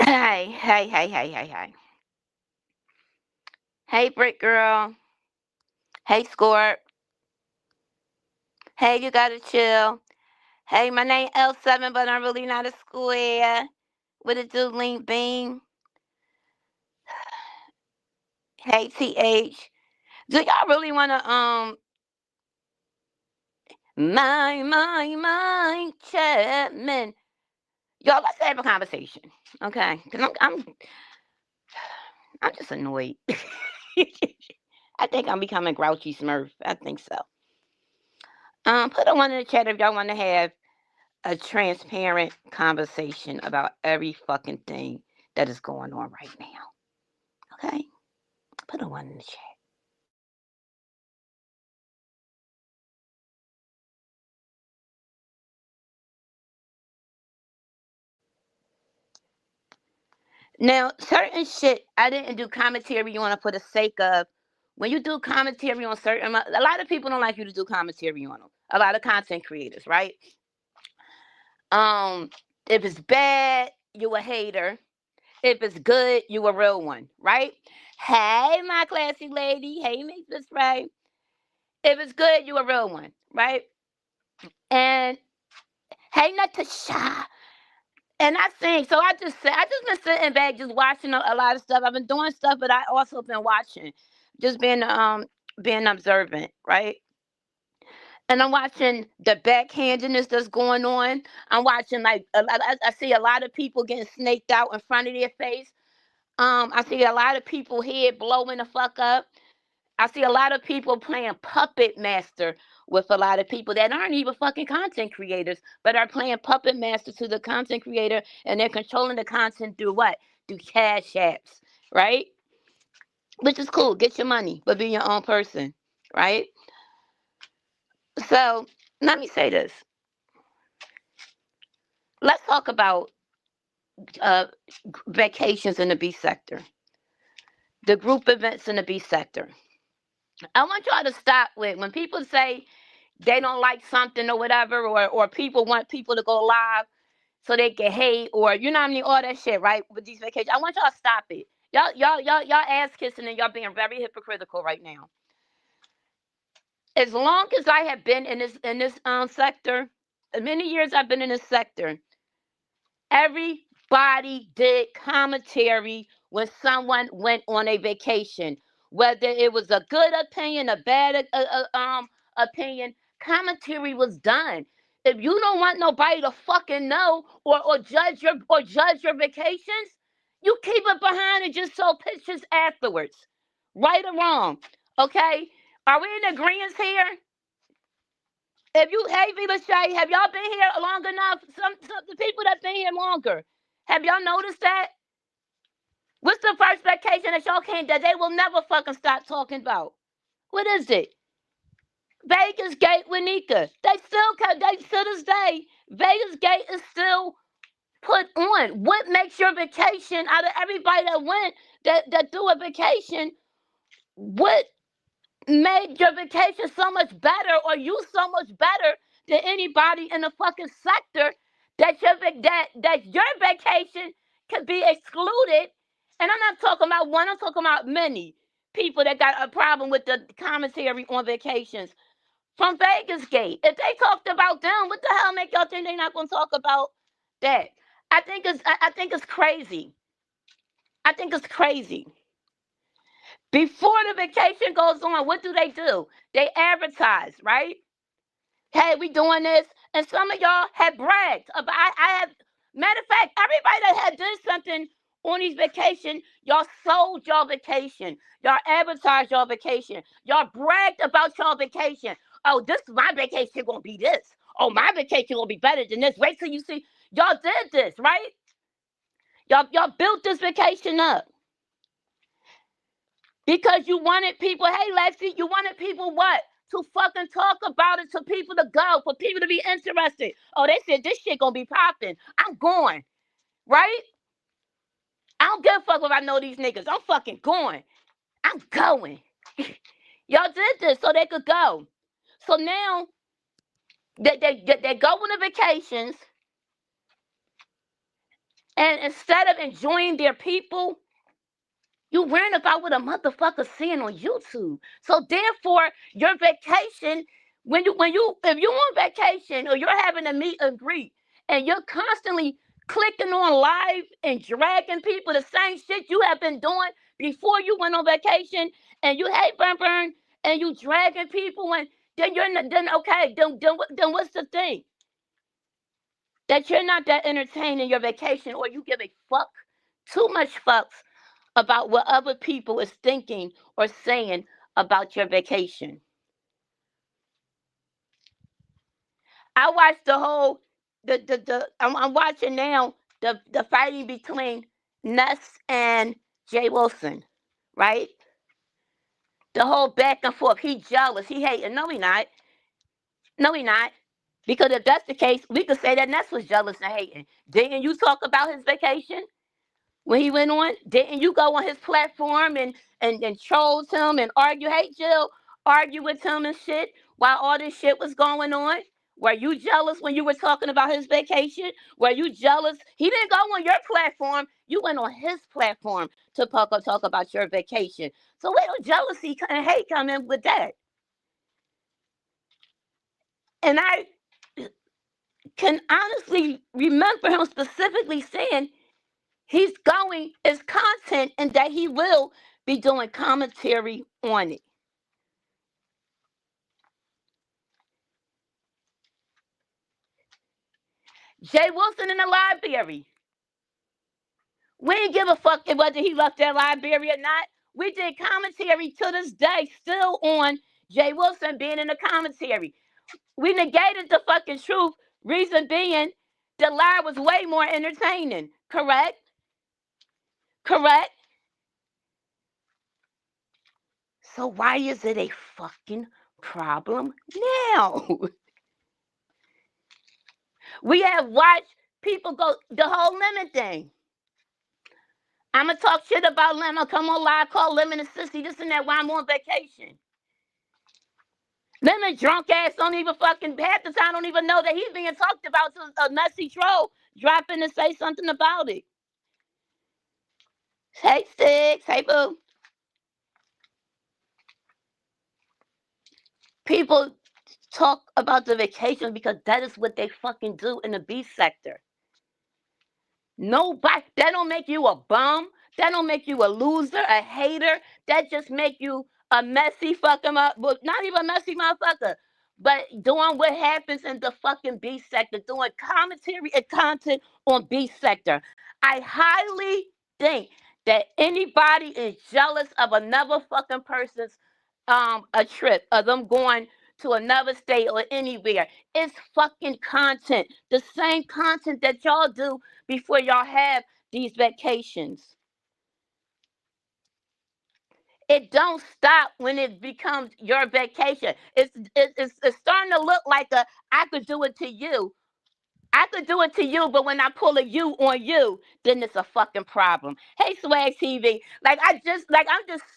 Hey, hey, hey, hey, hey, hey. Hey, Brick Girl. Hey, Scorp. Hey, you gotta chill. Hey, my name L7, but I'm really not a square. With a do link beam. Hey, TH. Do y'all really wanna, my, Chapman? Y'all, let's have a conversation. Okay? Because I'm just annoyed. I think I'm becoming grouchy Smurf. I think so. Put a one in the chat if y'all want to have a transparent conversation about every fucking thing that is going on right now. Okay? Put a one in the chat. Now, certain shit I didn't do commentary on for the sake of when you do commentary on a lot of people don't like you to do commentary on them. A lot of content creators, right? Um, if it's bad, you a hater. If it's good, you a real one, right? Hey, my classy lady. Hey, Miss Ray. If it's good, you a real one, right? And hey, Natasha. And I think so. I just been sitting back, just watching a lot of stuff. I've been doing stuff, but I also been watching, just being observant, right? And I'm watching the backhandedness that's going on. I'm watching like I see a lot of people getting snaked out in front of their face. I see a lot of people head blowing the fuck up. I see a lot of people playing puppet master with a lot of people that aren't even fucking content creators, but are playing puppet master to the content creator, and they're controlling the content through what? Through cash apps, right? Which is cool. Get your money, but be your own person, right? So let me say this. Let's talk about uh, vacations in the B sector, the group events in the B sector. I want y'all to stop with when people say they don't like something or whatever, or people want people to go live so they can hate, or you know what I mean, all that shit, right? With these vacations. I want y'all to stop it. Y'all ass kissing and y'all being very hypocritical right now. As long as I have been in this sector, many years I've been in this sector, everybody did commentary when someone went on a vacation, whether it was a good opinion, a bad opinion. Commentary was done. If you don't want nobody to fucking know or judge your vacations, you keep it behind and just show pictures afterwards, right or wrong. Okay, are we in agreement here? If you, hey, Viva Shay, have y'all been here long enough? Some the people that's been here longer, have y'all noticed that? What's the first vacation that y'all came that they will never fucking stop talking about? What is it? Vegas Gate with Nika. They to this day, Vegas Gate is still put on. What makes your vacation out of everybody that went that do a vacation? What made your vacation so much better, or you so much better than anybody in the fucking sector that your vacation could be excluded? And I'm not talking about one, I'm talking about many people that got a problem with the commentary on vacations from Vegas Gate. If they talked about them, what the hell make y'all think they're not gonna talk about that? I think it's crazy. I think it's crazy. Before the vacation goes on, what do? They advertise, right? Hey, we doing this. And some of y'all had bragged about I have matter of fact, everybody that had done something on these vacation, y'all sold y'all vacation. Y'all advertised y'all vacation. Y'all bragged about y'all vacation. Oh, this my vacation gonna be this. Oh, my vacation gonna be better than this. Wait till you see. Y'all did this, right? Y'all built this vacation up. Because you wanted people, hey Lexi, you wanted people what? To fucking talk about it, to people to go, for people to be interested. Oh, they said this shit gonna be popping. I'm going, right? I don't give a fuck if I know these niggas. I'm fucking going. I'm going. Y'all did this so they could go. So now they go on the vacations And instead of enjoying their people, you worrying about what a motherfucker's seeing on YouTube. So therefore, your vacation, if you're on vacation or you're having a meet and greet and you're constantly clicking on live and dragging people, the same shit you have been doing before you went on vacation, and you hate burn and you dragging people, and then okay, then what's the thing? That you're not that entertained in your vacation, or you give a fuck, too much fucks about what other people is thinking or saying about your vacation. I watched the whole I'm watching now the fighting between Ness and Jay Wilson, right? The whole back and forth. He jealous. He hating. No, he not. No, he not. Because if that's the case, we could say that Ness was jealous and hating. Didn't you talk about his vacation? When he went on, didn't you go on his platform and trolls him and argue, hey Jill, argue with him and shit while all this shit was going on? Were you jealous when you were talking about his vacation? Were you jealous? He didn't go on your platform. You went on his platform to talk about your vacation. So where do jealousy and hate come in with that? And I can honestly remember him specifically saying he's going as content and that he will be doing commentary on it. Jay Wilson in the library. We didn't give a fuck whether he left that library or not. We did commentary to this day, still on Jay Wilson being in the commentary. We negated the fucking truth. Reason being, the lie was way more entertaining. Correct? Correct? So why is it a fucking problem now? We have watched people go the whole Lemon thing. I'm going to talk shit about Lemon. Come on live, call Lemon a sissy, this and that while I'm on vacation. Lemon drunk ass don't even fucking, half the time don't even know that he's being talked about to a messy troll dropping to say something about it. Hey, Sticks. Hey, boo. People talk about the vacation because that is what they fucking do in the B sector. Nobody, that don't make you a bum. That don't make you a loser, a hater. That just make you a messy fucking well, not even a messy motherfucker, but doing what happens in the fucking B sector, doing commentary and content on B sector. I highly think that anybody is jealous of another fucking person's a trip, of them going to another state or anywhere. It's fucking content. The same content that y'all do before y'all have these vacations. It don't stop when it becomes your vacation. It's starting to look like I could do it to you. I could do it to you, but when I pull a you on you, then it's a fucking problem. Hey, Swag TV, I'm just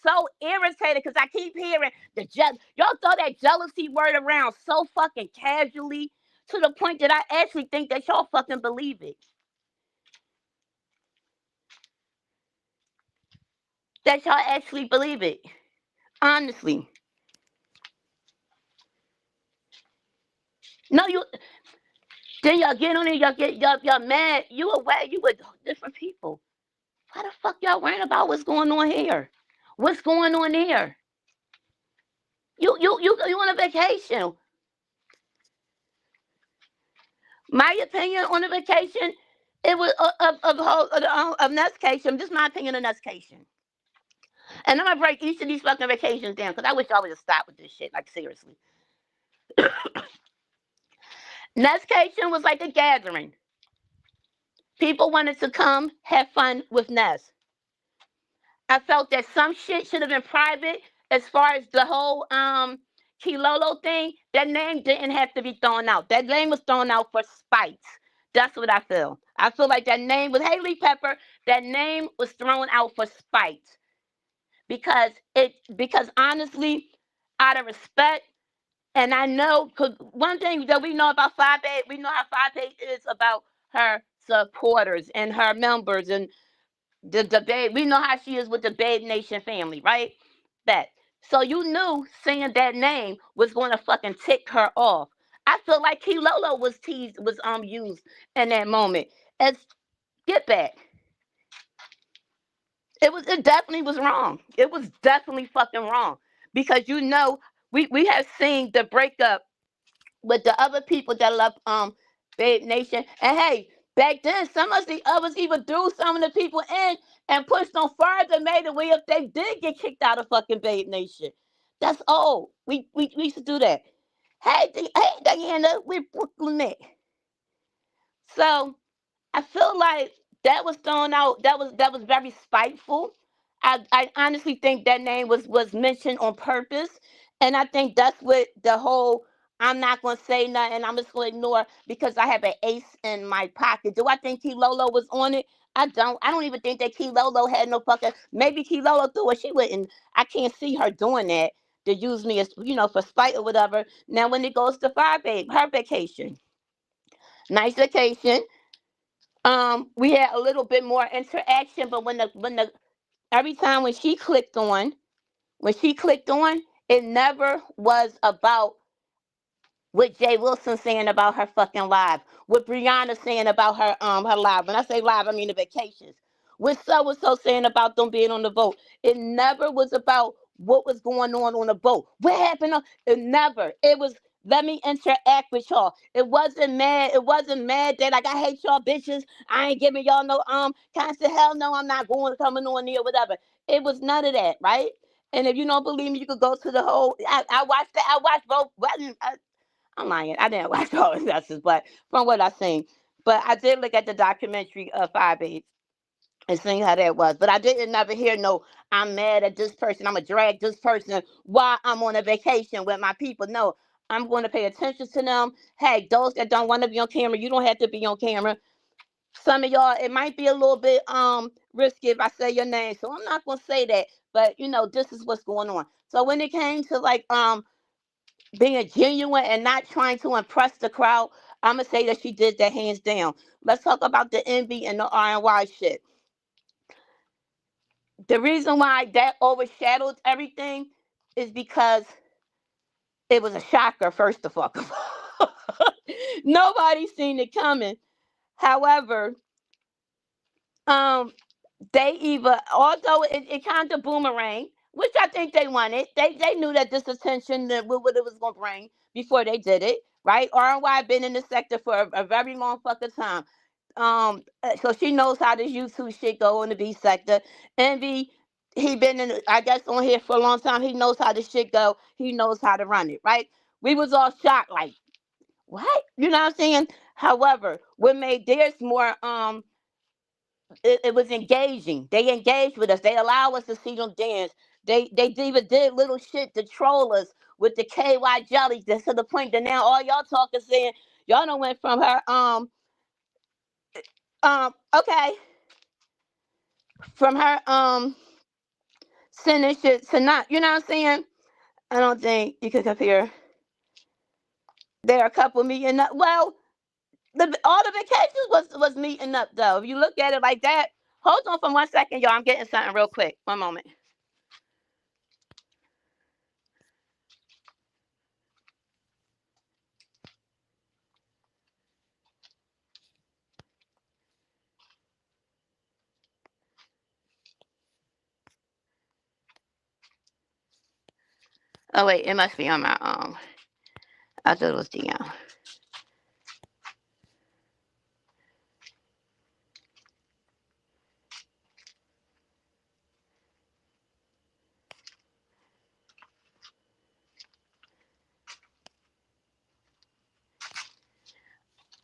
so irritated because I keep hearing y'all throw that jealousy word around so fucking casually to the point that I actually think that y'all fucking believe it. That y'all actually believe it. Honestly. No, then y'all get on it, y'all mad. You away, you with different people. Why the fuck y'all worrying about what's going on here? What's going on there? You on a vacation. My opinion on a vacation, it was of Nutcation. This is my opinion of Nutcation. And I'm gonna break each of these fucking vacations down because I wish y'all would just stop with this shit. Like seriously. Nutcation was like a gathering. People wanted to come have fun with Ness. I felt that some shit should have been private as far as the whole Kilolo thing. That name didn't have to be thrown out. That name was thrown out for spite. That's what I feel. I feel like that name was Haley Pepper. That name was thrown out for spite. Because honestly, out of respect, and I know, because one thing that we know about 5'8", we know how 5'8" is about her supporters and her members and the babe. We know how she is with the Babe Nation family, right? That. So you knew saying that name was going to fucking tick her off. I feel like Kilolo was teased, was used in that moment as get back. It definitely was wrong. It was definitely fucking wrong because we have seen the breakup with the other people that love Babe Nation. And hey, back then some of the others even threw some of the people in and pushed them further, made it way if they did get kicked out of fucking Babe Nation. That's old. We used to do that. Hey Diana, we're Brooklyn Net. So I feel like that was thrown out. That was very spiteful. I honestly think that name was mentioned on purpose, and I think that's what the whole. I'm not gonna say nothing. I'm just gonna ignore because I have an ace in my pocket. Do I think Key Lolo was on it? I don't. I don't even think that Key Lolo had no fucking. Maybe Key Lolo threw it. She wouldn't. I can't see her doing that to use me as for spite or whatever. Now when it goes to Fire Babe, her vacation, nice vacation. We had a little bit more interaction, but when the every time when she clicked on, it never was about what Jay Wilson saying about her fucking live, what Brianna saying about her live. When I say live, I mean the vacations. What so and so saying about them being on the boat. It never was about what was going on the boat. What happened? It never. It was let me interact with y'all. It wasn't mad. It wasn't mad that like I hate y'all bitches. I ain't giving y'all no constant hell no. I'm not going coming on there whatever. It was none of that, right? And if you don't believe me, you could go to the whole. I watched that. I watched both. I'm lying. I didn't watch all the Justice, but from what I seen. But I did look at the documentary of Five Babes and seeing how that was. But I didn't never hear no, I'm mad at this person. I'm going to drag this person while I'm on a vacation with my people. No, I'm going to pay attention to them. Hey, those that don't want to be on camera, you don't have to be on camera. Some of y'all, it might be a little bit risky if I say your name. So I'm not going to say that. But, this is what's going on. So when it came to like being genuine and not trying to impress the crowd, I'm gonna say that she did that hands down. Let's talk about the envy and the RNY shit. The reason why that overshadowed everything is because it was a shocker. First of all, nobody seen it coming. However, um, they either although it kind of boomerang, which I think they wanted. They knew that this attention that what it was gonna bring before they did it, right? RNY been in the sector for a very long fucking time. So she knows how this YouTube shit go in the B sector. Envy, he been in I guess on here for a long time. He knows how the shit go. He knows how to run it, right? We was all shocked, like, what? You know what I'm saying? However, what made theirs more it was engaging. They engaged with us. They allow us to see them dance. They even did little shit to troll us with the KY jelly to the point that now all y'all talking saying y'all done went from her okay from her sending shit to not, you know what I'm saying? I don't think you can compare. There are a couple meeting up. Well, all the vacations was meeting up though. If you look at it like that, hold on for 1 second, y'all. I'm getting something real quick. One moment. Oh wait, it must be on my I thought it was DM.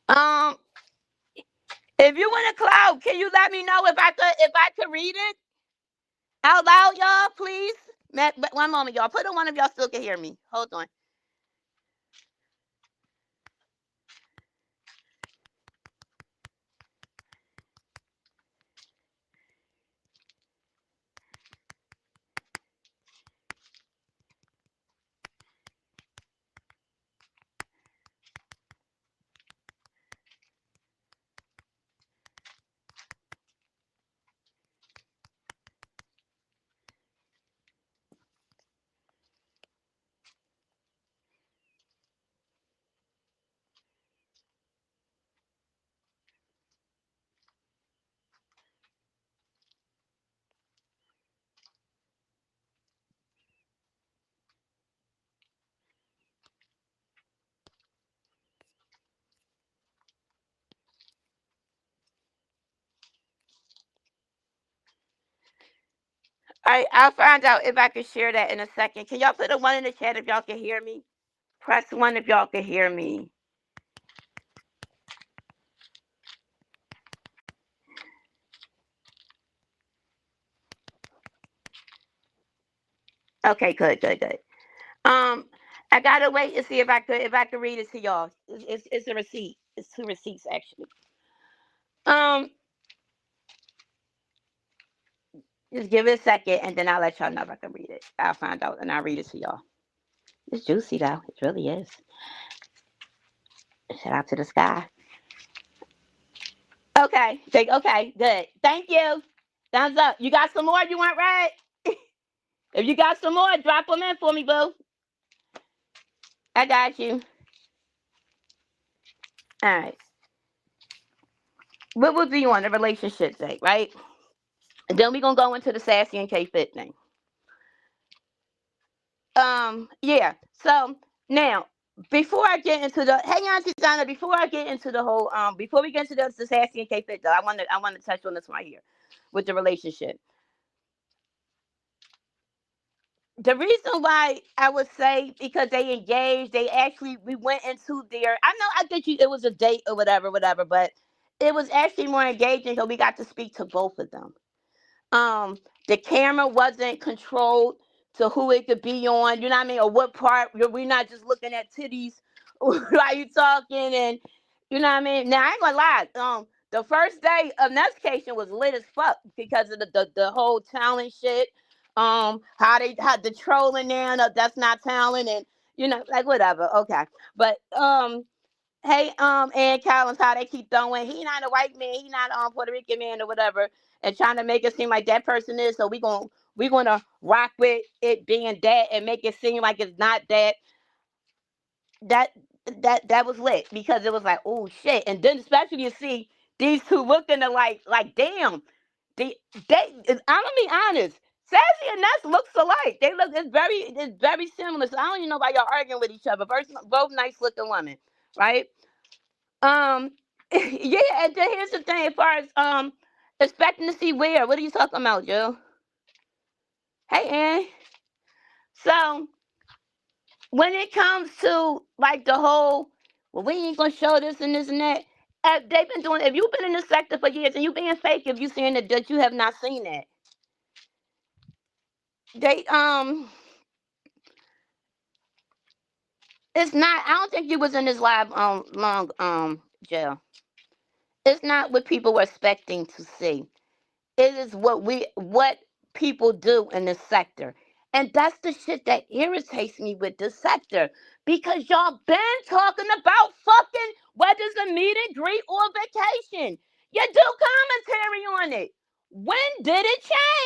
Um, if you in a cloud, can you let me know if I could read it out loud, y'all, please? But 1 moment, y'all. Put on one of y'all still can hear me. Hold on. right, I'll find out if I can share that in a second. Can y'all put a one in the chat if y'all can hear me? Press one if y'all can hear me. Okay, good, good, good. I gotta wait to see if I could read it to y'all. It's a receipt. It's two receipts actually. Um, just give it a second, and then I'll let y'all know if I can read it. I'll find out and I'll read it to y'all. It's juicy though. It really is. Shout out to the sky. Okay. Okay. Good. Thank you. Thumbs up. You got some more you want read? If you got some more, drop them in for me, boo. I got you. All right. What would be on the relationship thing, right? And then we're gonna go into the Sassy and K Fit thing. Yeah. So now, before I get into the hang on, Susanna, before I get into the whole before we get into the Sassy and K Fit though, I want to touch on this right here with the relationship. The reason why I would say because they engaged, they actually we went into their I know I think it was a date or whatever, whatever, but it was actually more engaging because we got to speak to both of them. um the camera wasn't controlled to who it could be on, you know what I mean, or what part. We're not just looking at titties while you talking, and you know what I mean. Now I ain't gonna lie, the first day of Nescation was lit as fuck because of the whole talent shit. How they had the trolling there, no, that's not talent, and you know, like whatever, okay. But hey, and Collins, how they keep throwing, he not a white man, he not Puerto Rican man or whatever, and trying to make it seem like that person is. So we gonna rock with it being that and make it seem like it's not that. That that was lit because it was like, oh shit, and then especially you see these two looking to like damn, they I'm gonna be honest. Sassy and Ness looks alike. They look it's very similar. So I don't even know why y'all arguing with each other. Both nice looking women, right? Um, yeah, and then here's the thing as far as expecting to see where. What are you talking about, Joe? Hey, Ann. So when it comes to like the whole, well, we ain't gonna show this and this and that. They've been doing. If you've been in this sector for years and you being fake, if you saying that you have not seen that, they it's not. I don't think you was in this live long Joe. It's not what people were expecting to see. It is what people do in this sector. And that's the shit that irritates me with this sector. Because y'all been talking about fucking whether it's a meet and greet or vacation. You do commentary on it. When did it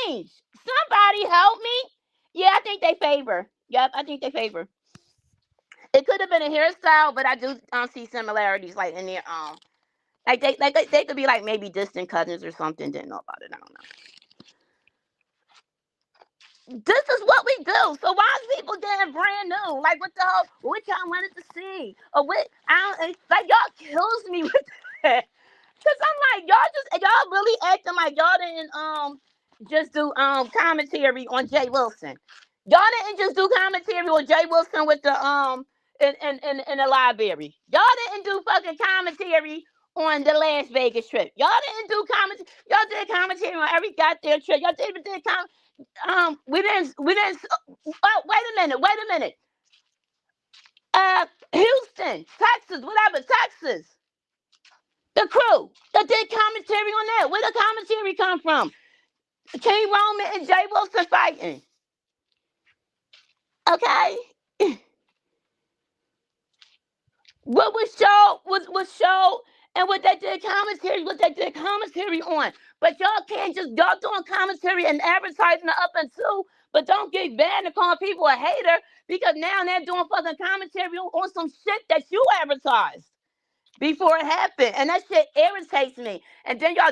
change? Somebody help me. Yeah, I think they favor. Yep, I think they favor. It could have been a hairstyle, but I do see similarities like in their they could be like maybe distant cousins or something. Didn't know about it. I don't know. This is what we do. So why is people getting brand new? Like what the hell? What y'all wanted to see? Or what? I don't like y'all kills me with that. Cause I'm like y'all really acting like y'all didn't just do commentary on Jay Wilson. Y'all didn't just do commentary on Jay Wilson with the in the library. Y'all didn't do fucking commentary on the Las Vegas trip. Y'all didn't do commentary. Y'all did commentary on every goddamn trip. Y'all did we didn't oh wait a minute. Houston, Texas, whatever, Texas. The crew that did commentary on that. Where the commentary come from? King Roman and Jay Wilson fighting. Okay. What was show and what they did commentary on. But y'all can't just y'all doing commentary and advertising the up and two, but don't get bad and call people a hater because now they're doing fucking commentary on some shit that you advertised before it happened, and that shit irritates me. And then y'all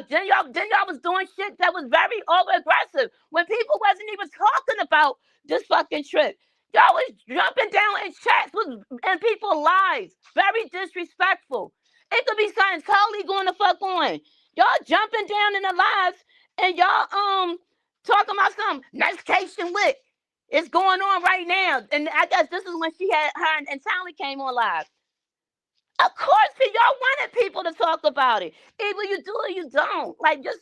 was doing shit that was very over aggressive when people wasn't even talking about this fucking trip. Y'all was jumping down in chats with and people's lives, very disrespectful. It could be something totally going the fuck on. Y'all jumping down in the lives, and y'all Talking about some medication with. It's going on right now. And I guess this is when she had her and Tally came on live. Of course, y'all wanted people to talk about it. Either you do or you don't. Like, just,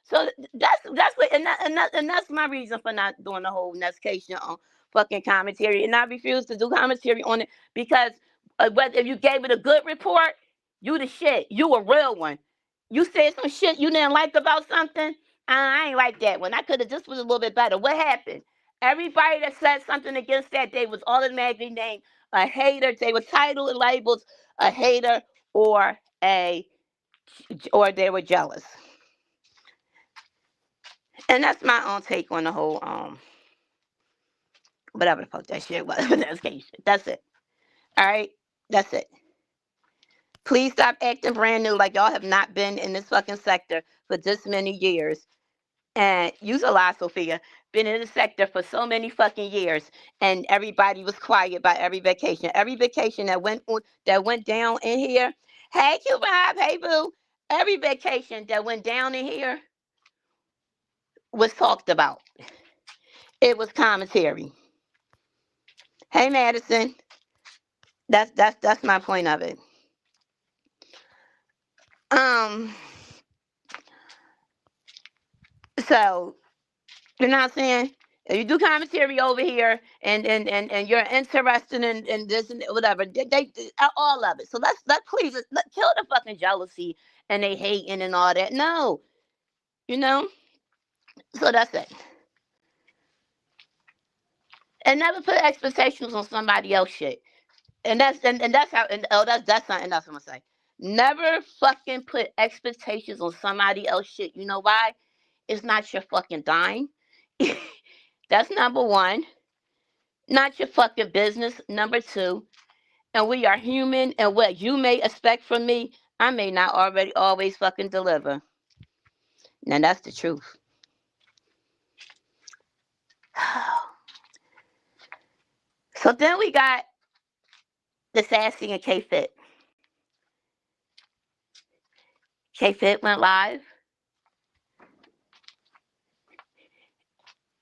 So that's what, and that's my reason for not doing the whole investigation on fucking commentary. And I refuse to do commentary on it because whether if you gave it a good report, you the shit. You a real one. You said some shit you didn't like about something. I ain't like that one. I could have just was a little bit better. What happened? Everybody that said something against that, they was automatically named a hater. They were titled and labeled a hater or they were jealous. And that's my own take on the whole whatever the fuck that shit was. That's it. All right, that's it. Please stop acting brand new like y'all have not been in this fucking sector for this many years. And use a lie, Sophia. Been in the sector for so many fucking years, and everybody was quiet about every vacation. Every vacation that went down in here. Hey, Q Bob. Hey, Boo. Every vacation that went down in here was talked about. It was commentary. Hey, Madison. That's my point of it. So you know what I'm saying? If you do commentary over here and you're interested in this and whatever, they all of it. So let's please kill the fucking jealousy and they hating and all that. No, So that's it. And never put expectations on somebody else shit. And that's how. That's something else I'm gonna say. Never fucking put expectations on somebody else shit. You know why? It's not your fucking dime. That's number one. Not your fucking business. Number two. And we are human, and what you may expect from me, I may not already always fucking deliver. Now that's the truth. So then we got the Sassy and K Fit. K Fit went live.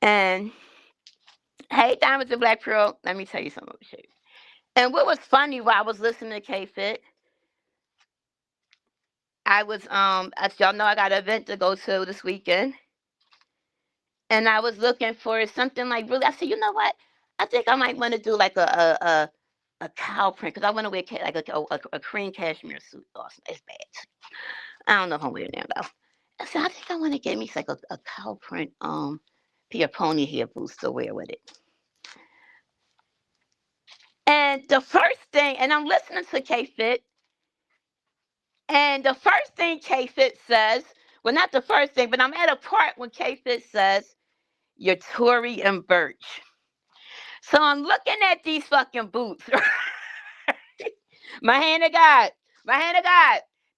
And hey, Diamonds and Black Pearl, let me tell you something. And what was funny while I was listening to K Fit, I was as y'all know, I got an event to go to this weekend. And I was looking for something like really, I said, you know what? I think I might want to do like a cow print because I want to wear like a cream cashmere suit. Awesome. It's bad. I don't know if I'm wearing it now though. So I think I want to get me like a cow print Pia pony hair boost to wear with it. And the first thing, and I'm listening to K Fit, and the first thing K Fit says, well, not the first thing, but I'm at a part when K Fit says, you're Tory and Birch. So I'm looking at these fucking boots. My hand of God. They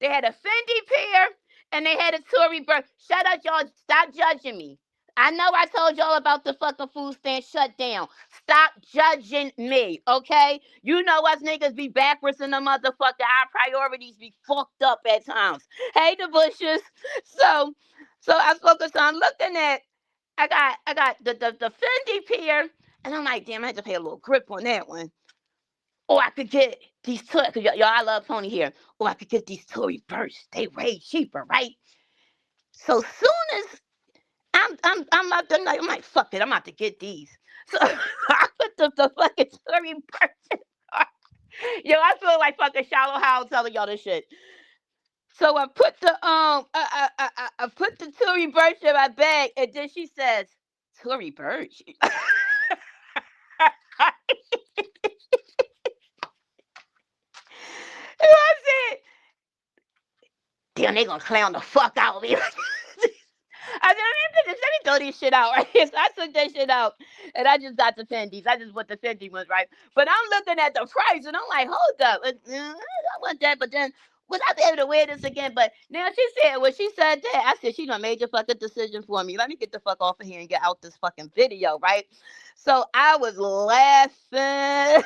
had a Fendi pair and they had a Tory Burch. Shut up, y'all. Stop judging me. I know I told y'all about the fucking food stand shut down. Stop judging me, okay? You know us niggas be backwards in the motherfucker. Our priorities be fucked up at times. Hey, the Bushes. So I focus on looking at. I got the Fendi pair, and I'm like, damn, I had to pay a little grip on that one. Or I could get these Tory, cause y'all, I love pony hair. Or I could get these Tory Burch. They way cheaper, right? So soon as I'm out there, I'm like, fuck it, I'm about to get these. So I put the fucking Tory Burch. Yo, I feel like fucking Shallow Howell telling y'all this shit. So I put the I put the Tory Burch in my bag, and then she says, Tory Burch. And I said, damn, they gonna clown the fuck out of me. I said, let me throw this shit out, right? So I took that shit out, and I just got the Fendi's. I just want the Fendi ones, right? But I'm looking at the price, and I'm like, hold up. I want that, but then was I able to wear this again? But now she said, when she said that, I said, she done made your fucking decision for me. Let me get the fuck off of here and get out this fucking video, right? So I was laughing.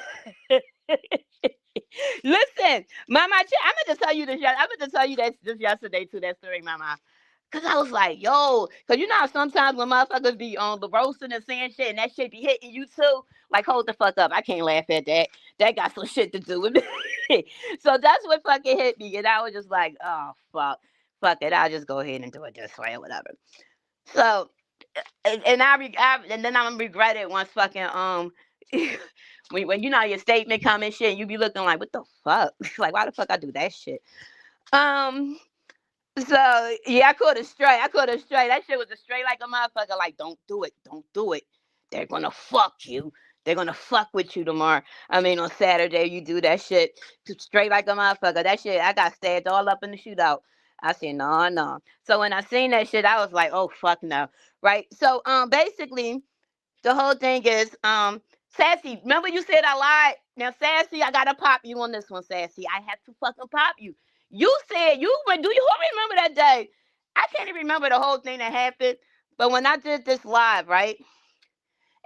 Listen, Mama, I'm going to tell you this. I'm going to tell you this yesterday too. That story, Mama. Cause I was like, yo, cause you know how sometimes when motherfuckers be on the roasting and saying shit and that shit be hitting you too. Like, hold the fuck up. I can't laugh at that. That got some shit to do with me. So that's what fucking hit me. And I was just like, oh fuck. Fuck it. I'll just go ahead and do it this way or whatever. So and then I'm regret it once fucking when you know your statement come and shit, you be looking like, what the fuck? Like, why the fuck I do that shit? Um so yeah, I caught it straight. I caught it straight. That shit was a straight like a motherfucker. Like, don't do it. Don't do it. They're gonna fuck you. They're gonna fuck with you tomorrow. I mean, on Saturday you do that shit straight like a motherfucker. That shit, I got stabbed all up in the shootout. I said, no, no. So when I seen that shit, I was like, oh fuck no. Right. So basically the whole thing is, Sassy, remember you said I lied? Now, Sassy, I gotta pop you on this one, Sassy. I have to fucking pop you. You said do you remember that day? I can't even remember the whole thing that happened, but when I did this live, right?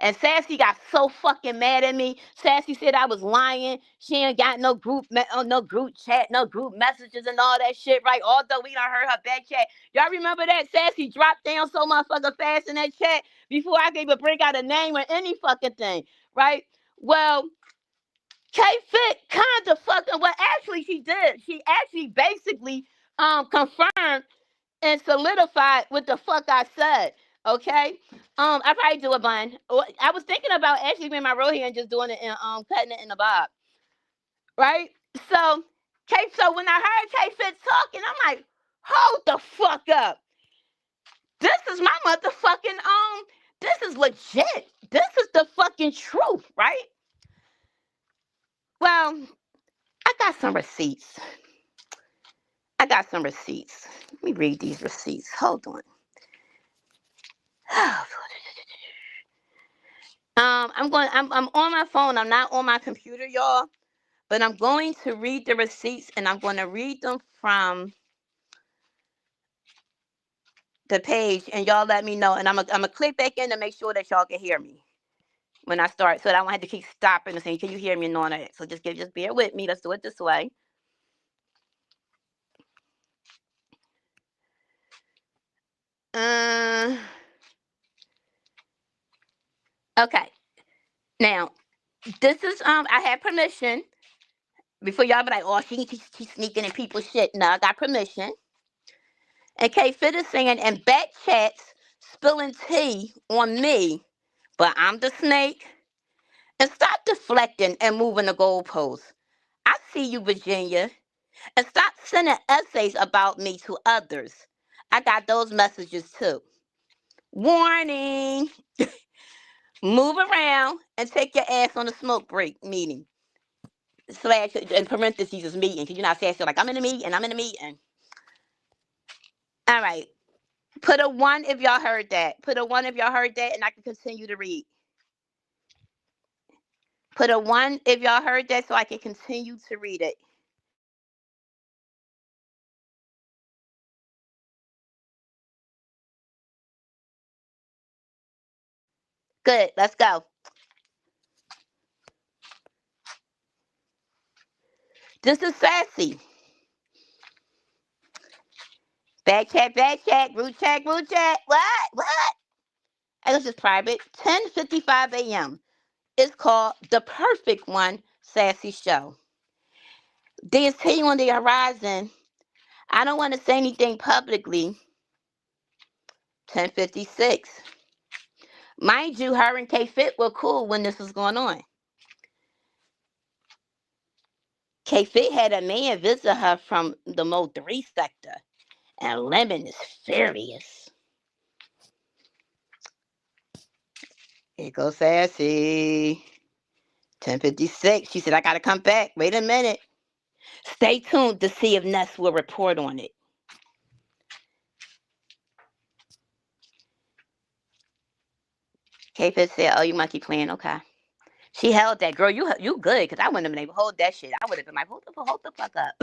And Sassy got so fucking mad at me. Sassy said I was lying. She ain't got no group chat, no group messages and all that shit, right? Although we done heard her back chat. Y'all remember that? Sassy dropped down so motherfucking fast in that chat before I could even bring out a name or any fucking thing, right? Well, K Fit kind of fucking, well, actually she did. She actually basically confirmed and solidified what the fuck I said. Okay. I probably do a bun. I was thinking about actually being my real hair and just doing it and cutting it in the bob. Right? So so when I heard K Fit talking, I'm like, hold the fuck up. This is my motherfucking this is legit. This is the fucking truth, right? Well, I got some receipts. Let me read these receipts. Hold on. I'm on my phone. I'm not on my computer, y'all. But I'm going to read the receipts and I'm going to read them from the page and y'all let me know. And I'm gonna click back in to make sure that y'all can hear me when I start, so that I won't have to keep stopping and saying, can you hear me and all that. So just bear with me. Let's do it this way. Okay. Now, this is I had permission. Before y'all be like, oh, she's sneaking in people's shit. No, I got permission. And K Fit is saying, and back chats spilling tea on me, but I'm the snake. And stop deflecting and moving the goalposts. I see you, Virginia. And stop sending essays about me to others. I got those messages too. Warning. Move around and take your ass on a smoke break meeting. Slash in parentheses is meeting. Because you're not saying so like I'm in a meeting. All right. Put a 1 if y'all heard that. Put a 1 if y'all heard that and I can continue to read. Put a 1 if y'all heard that so I can continue to read it. Good. Let's go. This is Sassy. Back chat, group chat. What? And this is private. 10:55 a.m. It's called The Perfect One Sassy Show. There's tea on the horizon. I don't want to say anything publicly. 10:56. Mind you, her and K Fit were cool when this was going on. K Fit had a man visit her from the Mo 3 sector. And Lemon is furious. Here goes Sassy. 10:56. She said, I gotta come back. Wait a minute. Stay tuned to see if Ness will report on it. K-Fit said, oh, you monkey playing. Okay. She held that. Girl, you good. Because I wouldn't have been able to hold that shit. I would have been like, hold the fuck up.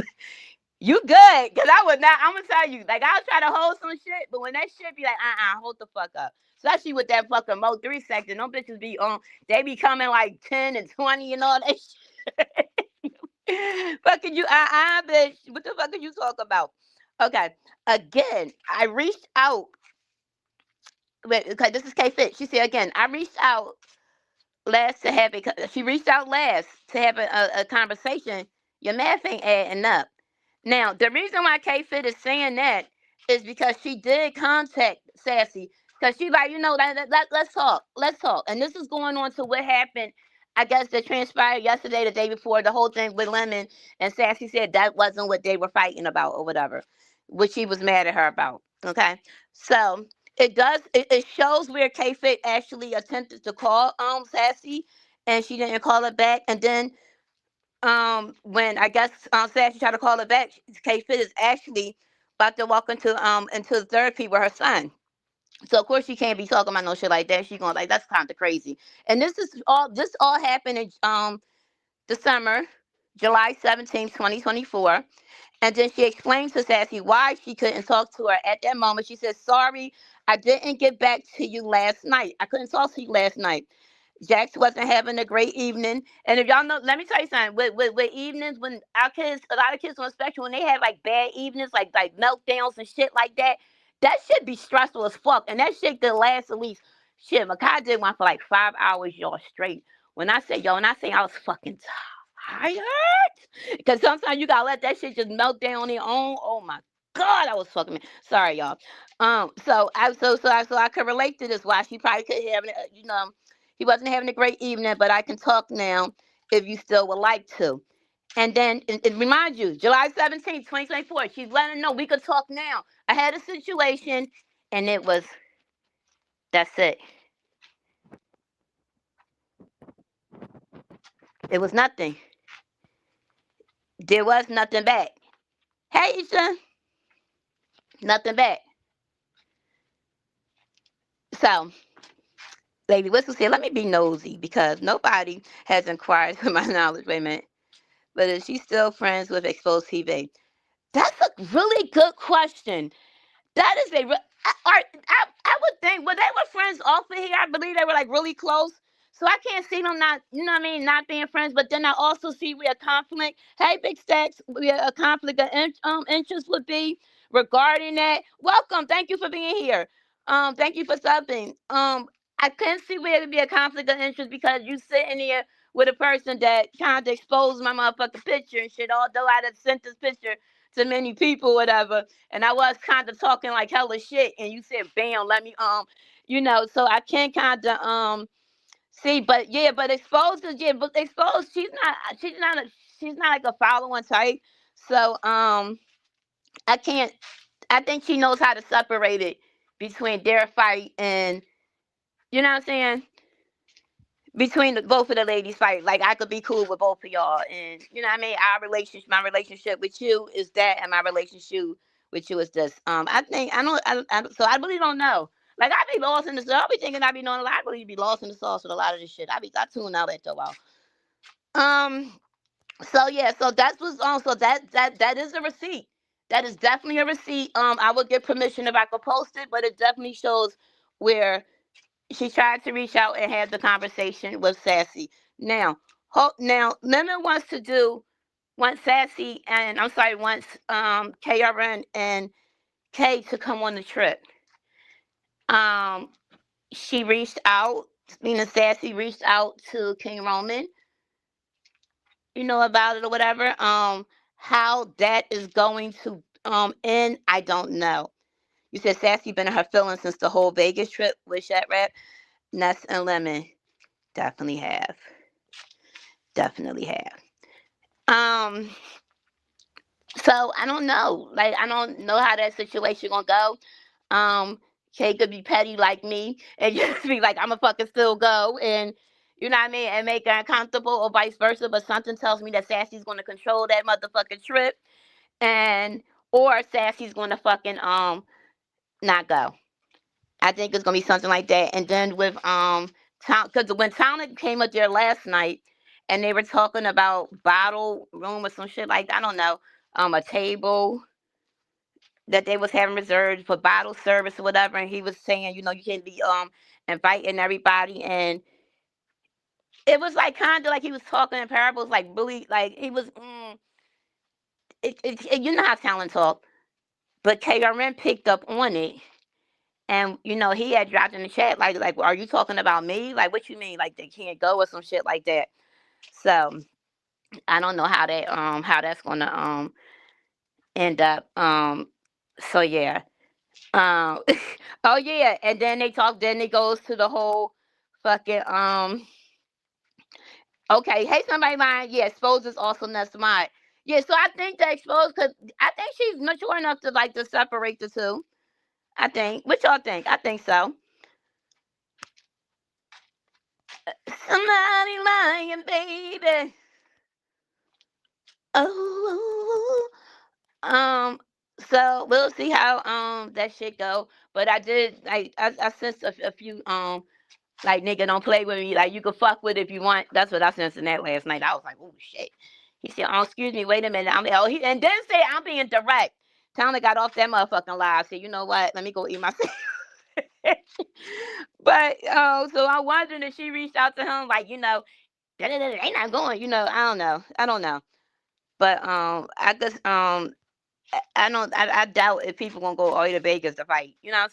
You good. Because I would not. I'm going to tell you. Like, I'll try to hold some shit. But when that shit be like, hold the fuck up. Especially with that fucking Mo 3 section. Them bitches be on. They be coming like 10 and 20 and all that shit. Fucking you, bitch. What the fuck are you talking about? Okay. Again, I reached out. Wait, okay, this is K Fit. She said again, I reached out last to have a. She reached out last to have a conversation. Your math ain't adding up. Now, the reason why K Fit is saying that is because she did contact Sassy because she like, let's talk, let's talk. And this is going on to what happened. I guess that transpired yesterday, the day before, the whole thing with Lemon and Sassy said that wasn't what they were fighting about or whatever, which he was mad at her about. Okay, so it shows where K Fit actually attempted to call Sassy and she didn't call it back, and then when I guess Sassy tried to call her back, K Fit is actually about to walk into therapy with her son. So of course she can't be talking about no shit like that. She going like that's kind of crazy. And this all happened in December, July 17th, 2024. And then she explains to Sassy why she couldn't talk to her at that moment. She says, "Sorry, I didn't get back to you last night. I couldn't talk to you last night. Jax wasn't having a great evening. And if y'all know, let me tell you something. With evenings, when our kids, a lot of kids on the spectrum, when they have like bad evenings, like meltdowns and shit like that, that should be stressful as fuck. And that shit could last at least shit. Makai did one for like 5 hours, y'all straight. When I say I was fucking tired, because sometimes you gotta let that shit just melt down on your own. Oh my god, I was fucking. Sorry, y'all. So I could relate to this. Why she probably could have, he wasn't having a great evening, but I can talk now if you still would like to. And then it reminds you, July 17th, 2024, she's letting her know we could talk now. I had a situation and that's it. It was nothing. There was nothing back. Hey, Isha, nothing back. So, Lady Whistle said, let me be nosy because nobody has inquired to my knowledge. Wait a minute. But is she still friends with Exposed TV? That's a really good question. That is I would think, well, they were friends off of here. I believe they were like really close. So I can't see them not, not being friends. But then I also see where a conflict, hey, Big Stacks, where a conflict of interest would be regarding that. Welcome. Thank you for being here. Thank you for subbing. I can see where it'd be a conflict of interest because you sitting here with a person that kind of exposed my motherfucking picture and shit, although I done sent this picture to many people, whatever, and I was kind of talking like hella shit, and you said, "Bam, let me so I can kind of see, but yeah, but exposed is yeah, but exposed, she's not like a following type, so I can't. I think she knows how to separate it between their fight and you know what I'm saying. Between both of the ladies fight, like I could be cool with both of y'all, and you know what I mean. My relationship with you is that, and my relationship with you is this. I think so I really don't know. Like I be lost in the sauce. I be thinking I be knowing a lot. I really be lost in the sauce with a lot of this shit. I tune out after a while. Um. So yeah. So that's what's on. So that is a receipt. That is definitely a receipt. I would get permission if I could post it, but it definitely shows where she tried to reach out and have the conversation with Sassy. Now, Lemon wants Sassy and I'm sorry, wants KRN and K to come on the trip. Um, she reached out, Sassy reached out to King Roman, about it or whatever. How that is going to end, I don't know. You said Sassy been in her feelings since the whole Vegas trip with Shat Rap. Ness and Lemon definitely have. Definitely have. Um, so I don't know. Like I don't know how that situation gonna go. Kay could be petty like me and just be like, I'ma fucking still go and you know what I mean, and make her uncomfortable or vice versa. But something tells me that Sassy's gonna control that motherfucking trip and or Sassy's gonna fucking not go. I think it's gonna be something like that. And then with Town, because when Towner came up there last night, and they were talking about bottle room or some shit like that, I don't know, a table that they was having reserved for bottle service or whatever, and he was saying, you can't be inviting everybody, and it was like kind of like he was talking in parables, like really, like he was, you know how talent talk. But KRM picked up on it. And he had dropped in the chat like, are you talking about me? Like, what you mean? Like they can't go or some shit like that. So I don't know how that's gonna end up. So yeah. Um oh yeah, and then then it goes to the whole fucking okay, hey somebody mind, yeah, Exposed is also not smart. Yeah, so I think that Exposed, cause I think she's mature enough to like to separate the two. I think. What y'all think? I think so. Somebody lying, baby. Oh, so we'll see how that shit go. But I did I sensed a few like nigga don't play with me. Like you can fuck with it if you want. That's what I sensed in that last night. I was like, oh shit. He said, oh excuse me, wait a minute. And then say I'm being direct. Towner got off that motherfucking live. Said, you know what? Let me go eat my But so I'm wondering if she reached out to him like, they not going, I don't know. But I guess I don't I doubt if people gonna go all the way to Vegas to fight. You know what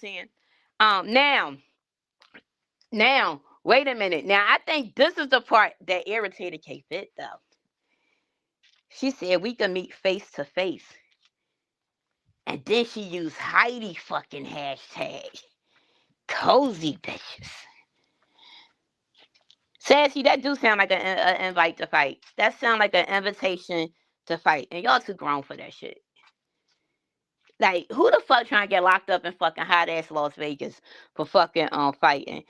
I'm saying? Now, wait a minute. Now I think this is the part that irritated K Fit though. She said we can meet face to face. And then she used Heidi fucking hashtag. Cozy bitches. Sassy, that do sound like an invite to fight. That sound like an invitation to fight. And y'all too grown for that shit. Like, who the fuck trying to get locked up in fucking hot ass Las Vegas for fucking fighting?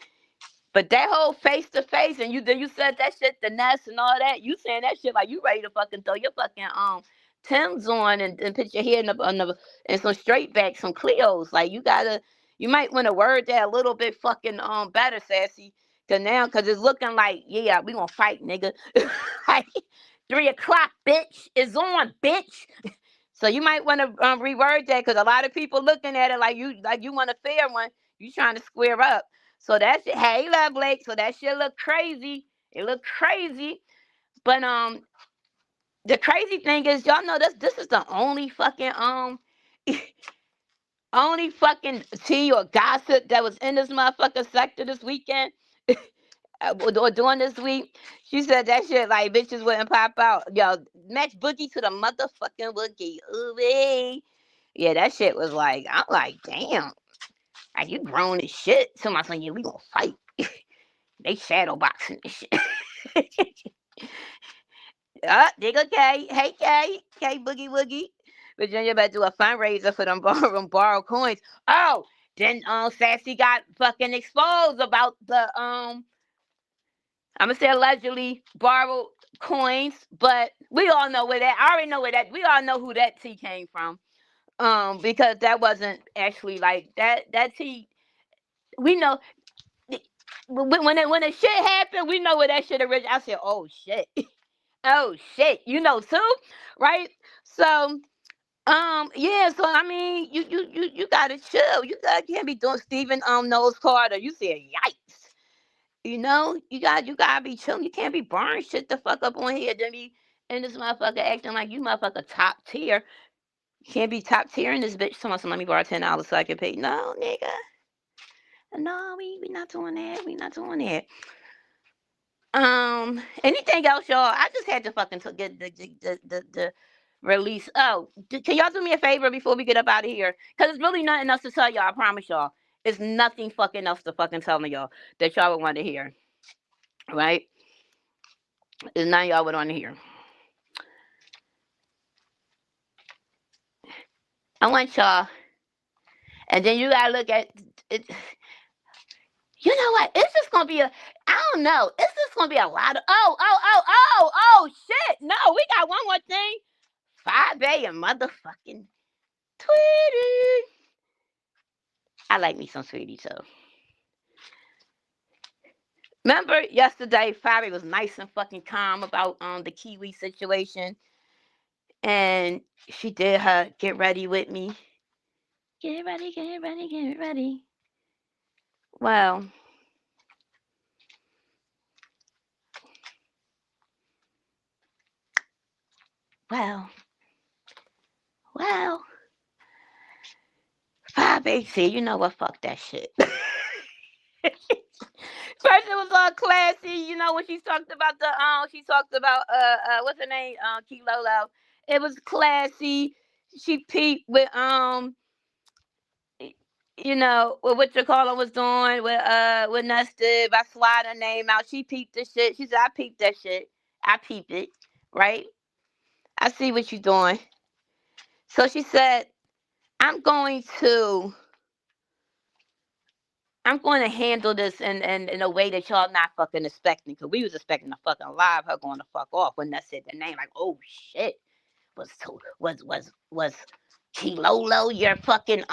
But that whole face to face, and you said that shit, the Ness and all that. You saying that shit like you ready to fucking throw your fucking Timbs on and put your head in some straight back, some Cleos. Like you might want to word that a little bit fucking better, Sassy. Cause it's looking like, yeah, we gonna fight, nigga. Like 3 o'clock, bitch, is on, bitch. So you might want to reword that, because a lot of people looking at it like you want a fair one. You trying to square up. So that's it. Hey, Love Blake. So that shit look crazy. It look crazy. But the crazy thing is, y'all know this is the only fucking only fucking tea or gossip that was in this motherfucking sector this weekend. Or doing this week. She said that shit like bitches wouldn't pop out. Yo, match Boogie to the motherfucking Boogie. Ooh, wee. Yeah, that shit was like, I'm like, damn. Like, you grown as shit. Somebody saying, yeah, we gonna fight. They shadow boxing this shit. Nigga K. Hey, K Boogie Woogie. Virginia better do a fundraiser for them borrowed coins. Oh, then Sassy got fucking exposed about the I'm gonna say allegedly borrowed coins, but we all know where that. I already know where that. We all know who that tea came from. Because that wasn't actually like that. That tea, we know. When the shit happened, we know where that shit originated. I said, oh shit, oh shit, too, right? So yeah. So I mean, you gotta chill. Can't be doing Stephen Knowles Carter. You said yikes. You gotta be chilling. You can't be burning shit the fuck up on here. Then be in this motherfucker acting like you motherfucker top tier. You can't be top tier in this bitch. Someone let me borrow $10 so I can pay. No, nigga. No, we not doing that. We not doing that. Anything else, y'all? I just had to fucking get the release. Oh, can y'all do me a favor before we get up out of here? Cause it's really nothing else to tell y'all. I promise y'all. It's nothing fucking else to fucking tell y'all that y'all would want to hear. Right? There's none of y'all would want to hear. I want y'all, and then you gotta look at it. You know what? It's just gonna be I don't know. It's just gonna be a lot of oh shit. No, we got one more thing. 5A and motherfucking Tweety. I like me some Tweety too. Remember yesterday, 5A was nice and fucking calm about the Kiwi situation, and she did her get ready with me. Get ready, get ready, get ready. Well. Well. baby said, you know what, fuck that shit. First it was all classy, you know, when she talked about what's her name? Kilolo. It was classy. She peeped with you know, what you call was doing with Nested by sliding her name out. She peeped the shit. She said, I peeped that shit. I peeped it. Right? I see what you're doing. So she said, I'm going to handle this in a way that y'all not fucking expecting. Because we was expecting to fucking live her going to fuck off when that said the name. Like, oh shit. Was Kilolo your fucking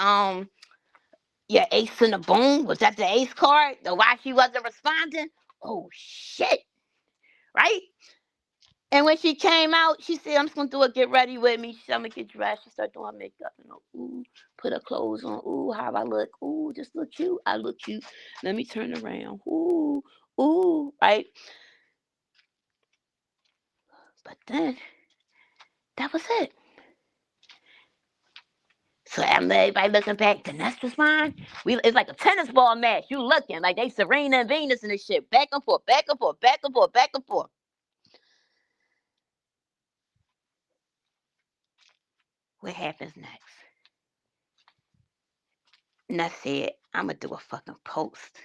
your ace in the boom? Was that the ace card? The why she wasn't responding? Oh shit. Right? And when she came out, she said, I'm just gonna do a get ready with me. She said, I'm gonna get dressed. She started doing makeup, you know, ooh, put her clothes on, ooh, how I look, ooh, just look cute. I look cute. Let me turn around. Ooh, right? But then that was it. So everybody looking back, the next was mine. It's like a tennis ball match. You looking like they Serena and Venus and this shit. Back and forth, back and forth, back and forth, back and forth. What happens next? And I said, I'm gonna do a fucking post.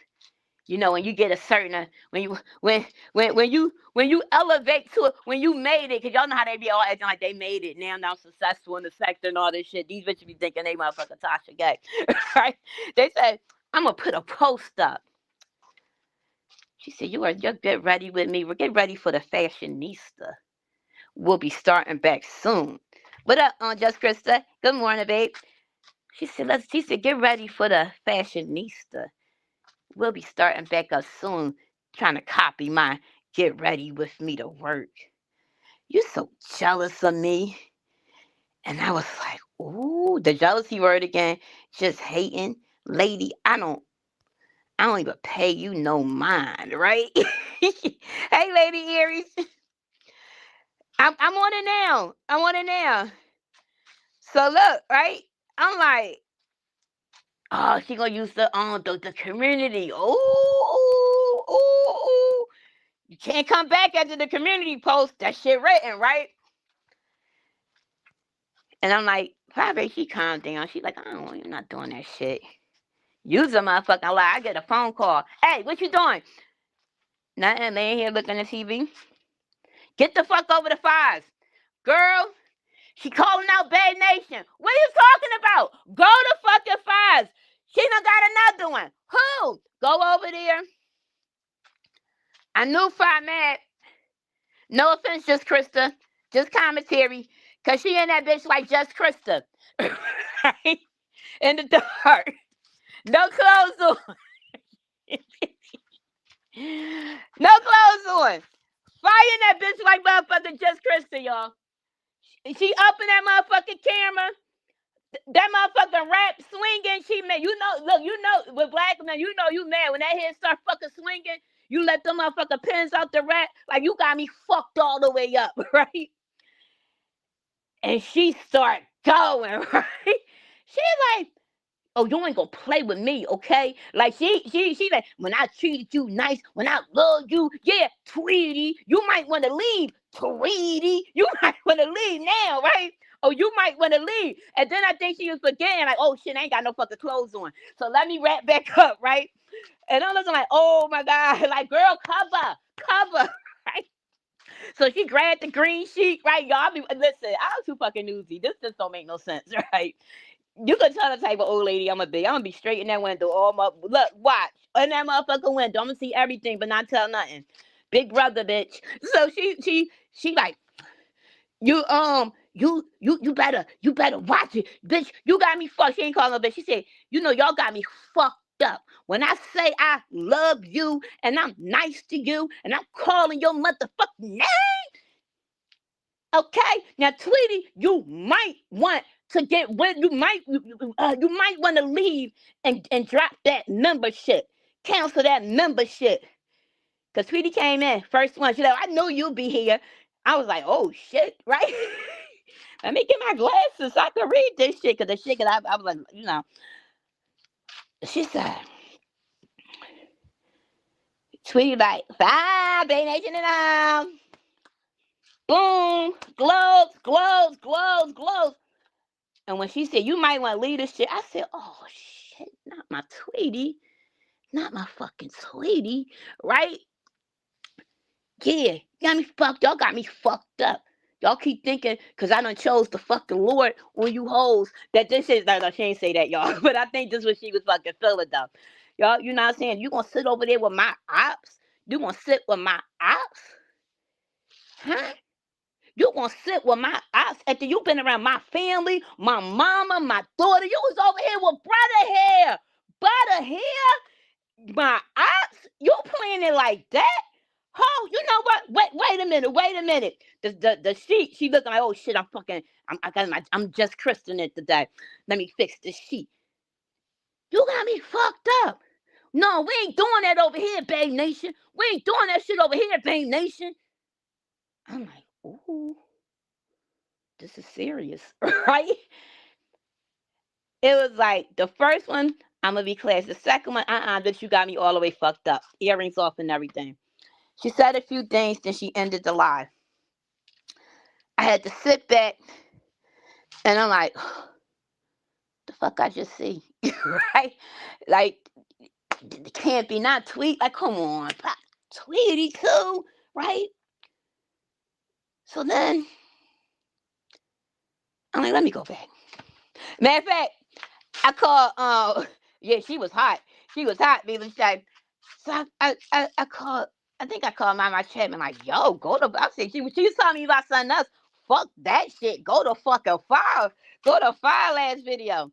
You know, when you get a certain when you elevate to it, when you made it, because y'all know how they be all acting like they made it now successful in the sector and all this shit. These bitches be thinking they motherfucking Tasha Gay. Right? They said, I'm gonna put a post up. She said, you're get ready with me. We're getting ready for the fashionista. We'll be starting back soon. What up, Just Krista? Good morning, babe. She said, get ready for the fashionista. We'll be starting back up soon, trying to copy my get ready with me to work. You're so jealous of me. And I was like, ooh, the jealousy word again. Just hating. Lady, I don't even pay you no mind, right? Hey, Lady Aries. I'm on it now. So look, right? I'm like, oh, she gonna use the community. Ooh. You can't come back after the community post. That shit written, right? And I'm like, probably she calmed down. She's like, you're not doing that shit. Use a motherfucking lie. I get a phone call. Hey, what you doing? Nothing, laying here looking at TV. Get the fuck over the fives. Girl, she calling out Bad Nation. What are you talking about? Go to fucking fives. She done got another one. Who? Go over there. I knew Five mad. No offense, Just Krista. Just commentary. Because she in that bitch like Just Krista. Right? In the dark. No clothes on. No clothes on. Fire that bitch like motherfucking Just Krista, y'all. She up in that motherfucking camera. That motherfucking rap swinging. She mad. You know, with black men, you know you mad. When that head start fucking swinging, you let them motherfucking pins out the rap. Like, you got me fucked all the way up, right? And she start going, right? She like, oh, you ain't gonna play with me, okay? Like, she like, when I treated you nice, when I loved you, yeah, Tweety, you might want to leave, Tweety. You might want to leave now, right? Oh, you might want to leave. And then I think she was forgetting, like, oh shit, I ain't got no fucking clothes on. So let me wrap back up, right? And I'm looking like, oh my God, like, girl, cover, right? So she grabbed the green sheet, right? Y'all listen, I'm too fucking newsy. This just don't make no sense, right? You can tell the type of old lady I'm gonna be. I'm gonna be straight in that window. Look, watch. In that motherfucking window. I'm gonna see everything, but not tell nothing. Big brother, bitch. So she like, you better watch it, bitch. You got me fucked. She ain't calling her bitch. She said, y'all got me fucked up. When I say I love you and I'm nice to you and I'm calling your motherfucking name. Okay, now Tweety, you might want to get when you might want to leave and drop that membership, cancel that membership. Cause Tweety came in first one. She's like, I knew you'd be here. I was like, oh shit, right? Let me get my glasses so I can read this shit. Cause the shit, I was like, She said, Tweety like, bye, Bay Nation and boom, gloves, gloves, gloves, gloves. And when she said, you might want to leave this shit, I said, oh shit, not my Tweety. Not my fucking Tweety, right? Yeah, got me fucked. Y'all got me fucked up. Y'all keep thinking, because I done chose the fucking Lord on you hoes, that this is, no, she ain't say that, y'all. But I think this is what she was fucking feeling, though. Y'all, you know what I'm saying? You gonna sit over there with my ops? You gonna sit with my ops? Huh? You gonna sit with my ops after you been around my family, my mama, my daughter? You was over here with brother hair. Butter hair? My ops? You playing it like that? Oh, you know what? Wait a minute. Wait a minute. The she looking like, oh shit, I'm fucking, I'm just christening it today. Let me fix this sheet. You got me fucked up. No, we ain't doing that over here, Bay Nation. We ain't doing that shit over here, Bay Nation. I'm like, ooh, this is serious, right? It was like the first one, I'm gonna be class. The second one, bitch, you got me all the way fucked up. Earrings off and everything. She said a few things, then she ended the live. I had to sit back and I'm like, the fuck I just see, right? Like, it can't be not Tweet. Like, come on, Tweety too, right? So then I'm like, let me go back. Matter of fact, I called. Yeah, she was hot. She was hot, baby. So I called. I think I called my Chapman like, yo, go to. I said she was telling me about something else. Fuck that shit. Go to fucking fire. Go to fire last video.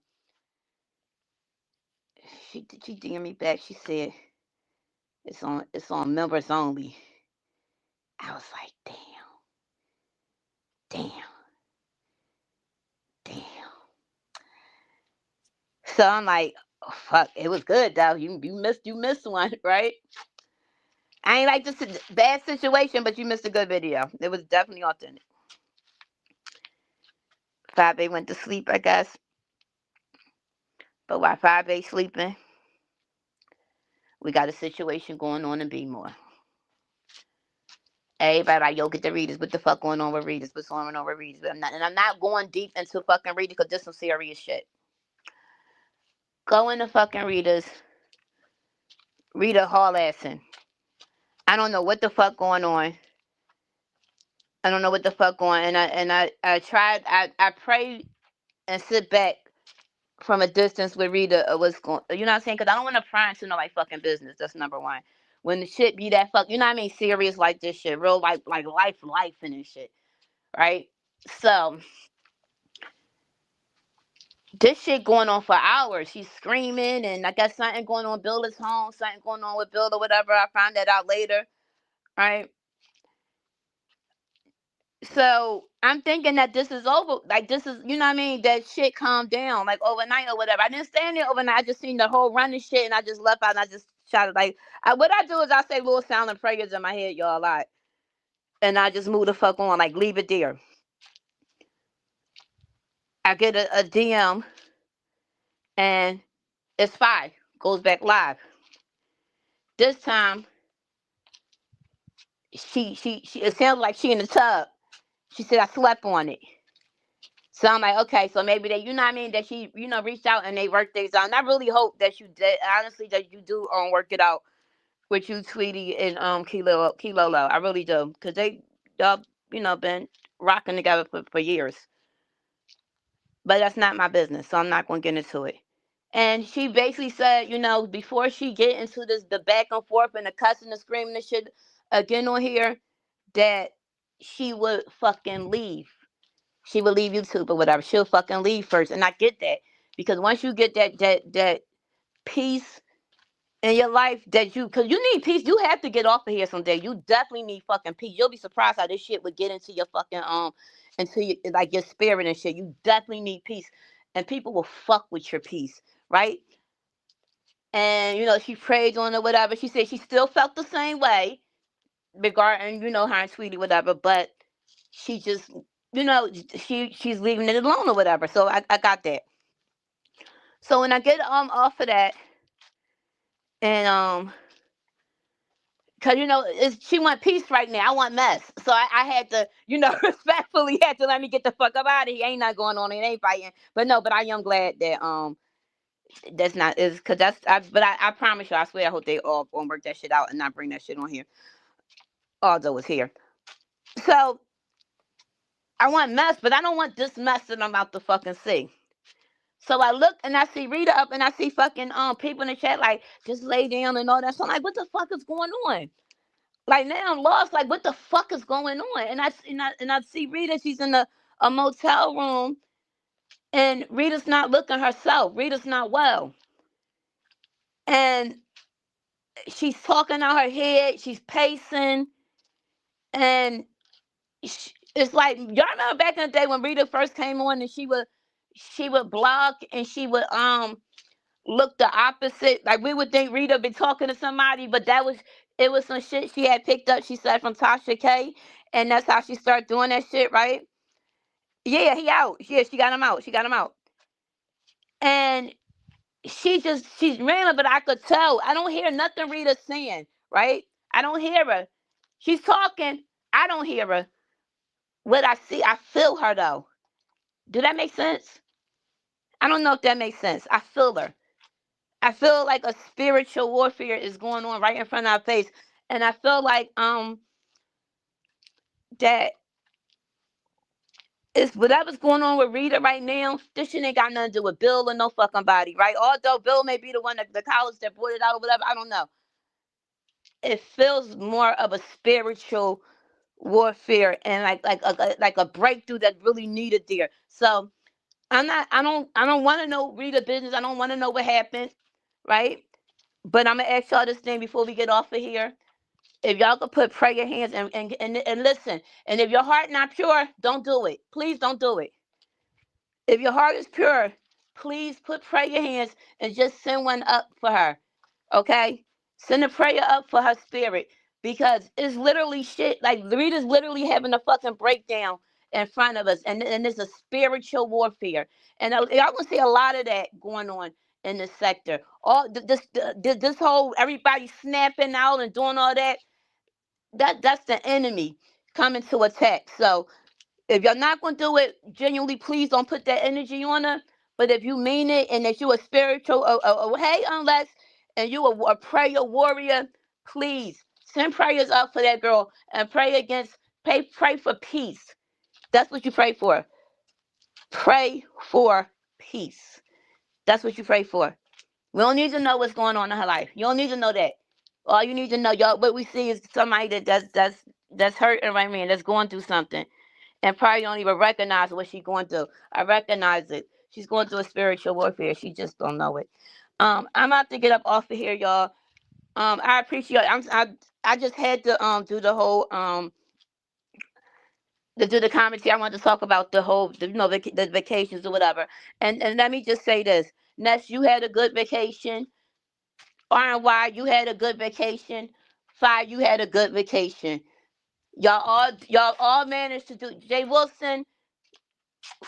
She DM me back. She said it's on members only. I was like, damn. So I'm like, oh, fuck, it was good though. You missed one, right? I ain't like this bad situation, but you missed a good video. It was definitely authentic. 5A went to sleep, I guess. But while 5A sleeping, we got a situation going on in B-More. Everybody like, yo, get the readers. What the fuck going on with readers? What's going on with readers? But I'm not going deep into fucking readers because this some serious shit. Go into fucking readers. Read a hall assing. I don't know what the fuck going on. I don't know what the fuck going. I tried. I pray and sit back from a distance with Rita. What's going? You know what I'm saying? Because I don't want to pry into nobody's fucking business. That's number one. When the shit be that fuck, you know what I mean? Serious like this shit, real like life and this shit, right? So this shit going on for hours. She's screaming, and I got something going on. Bill is home. Something going on with Bill or whatever. I found that out later, right? So I'm thinking that this is over. Like this is, you know what I mean? That shit calmed down, like overnight or whatever. I didn't stand there overnight. I just seen the whole running shit, and I just left out. And I just shouted like, what I do is I say little silent prayers in my head, y'all, a lot, and I just move the fuck on, like leave it there. I get a DM, and it's 5 goes back live. This time, she it sounds like she in the tub. She said I slept on it. So I'm like, okay, so maybe they, you know what I mean, that she, reached out and they worked things out. And I really hope that you did, honestly, that you do work it out with you, Tweety, and Kilolo. I really do. Because y'all, been rocking together for years. But that's not my business, so I'm not going to get into it. And she basically said, before she get into the back and forth and the cussing and screaming and shit again on here, that she would fucking leave. She would leave YouTube or whatever. She'll fucking leave first. And I get that. Because once you get that peace in your life because you need peace. You have to get off of here someday. You definitely need fucking peace. You'll be surprised how this shit would get into your fucking into your, like your spirit and shit. You definitely need peace. And people will fuck with your peace, right? And she prayed on it, whatever. She said she still felt the same way regarding, her and Sweetie, whatever, but she just she's leaving it alone or whatever. So I got that. So when I get off of that, And cause she want peace right now. I want mess, so I had to, respectfully had to let me get the fuck up out of here. Ain't not going on. It ain't fighting. But no, but I am glad that that's not is because I promise you, I swear, I hope they all gonna work that shit out and not bring that shit on here. Although it's here, so I want mess, but I don't want this mess that I'm about to fucking see. So I look and I see Rita up and I see fucking people in the chat like just lay down and all that. So I'm like, what the fuck is going on? Like now I'm lost. Like what the fuck is going on? And I see Rita. She's in a motel room, and Rita's not looking herself. Rita's not well, and she's talking out her head. She's pacing, and it's like y'all remember back in the day when Rita first came on, and she would block and she would look the opposite. Like we would think Rita been talking to somebody, but it was some shit she had picked up. She said from Tasha K, and that's how she started doing that shit, right? Yeah, he out. Yeah, she got him out. She got him out, and she's rambling, but I could tell. I don't hear nothing Rita's saying, right? I don't hear her. She's talking. I don't hear her. What I see, I feel her though. Do that make sense? I don't know if that makes sense. I feel her. I feel like a spiritual warfare is going on right in front of our face. And I feel like that it's whatever's going on with Rita right now, this shit ain't got nothing to do with Bill or no fucking body, right? Although Bill may be the one that the college that brought it out or whatever, I don't know. It feels more of a spiritual warfare and like a breakthrough that really needed there. So I don't want to know Rita business. I don't want to know what happened, right? But I'm gonna ask y'all this thing before we get off of here. If y'all could put pray your hands and listen, and if your heart not pure, don't do it. Please don't do it. If your heart is pure, please put pray your hands and just send one up for her. Okay? Send a prayer up for her spirit. Because it's literally shit. Like Rita's literally having a fucking breakdown in front of us. And it's a spiritual warfare. And y'all gonna see a lot of that going on in this sector. All this whole everybody snapping out and doing all that. That's the enemy coming to attack. So if you're not gonna do it genuinely, please don't put that energy on her. But if you mean it and that you a spiritual, hey, unless and you a prayer warrior, please send prayers up for that girl and pray for peace. That's what you pray for. Pray for peace. That's what you pray for. We don't need to know what's going on in her life. You don't need to know that. All you need to know, y'all, what we see is somebody that's hurting right now, and that's going through something, and probably don't even recognize what she's going through. I recognize it. She's going through a spiritual warfare. She just don't know it. I'm about to get up off of here, y'all. I appreciate. I just had to do the whole to do the commentary. I wanted to talk about the whole the vacations or whatever. And let me just say this: Ness, you had a good vacation. RNY, you had a good vacation. Fire, you had a good vacation. Y'all all managed to do. Jay Wilson,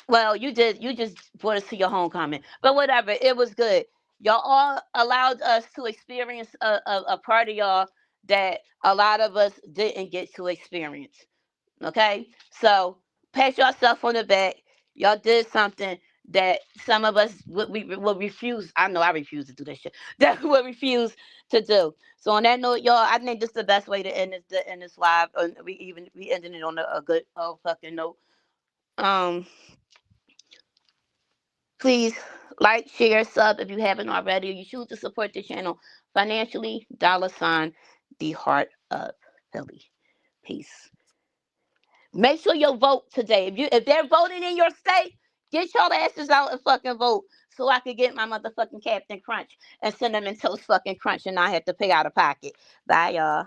well, you just brought us to your homecoming, but whatever, it was good. Y'all all allowed us to experience a part of y'all that a lot of us didn't get to experience. Okay, so pat yourself on the back. Y'all did something that some of us would refuse. I know I refuse to do that shit. That we would refuse to do. So on that note, y'all, I think this is the best way to end this live. We ended it on a good fucking note. Um, Please like, share, sub if you haven't already. You choose to support the channel financially. $ the heart of Philly. Peace. Make sure you vote today. If they're voting in your state, get your asses out and fucking vote so I could get my motherfucking Captain Crunch and send them in Toast fucking Crunch and not have to pay out of pocket. Bye, y'all.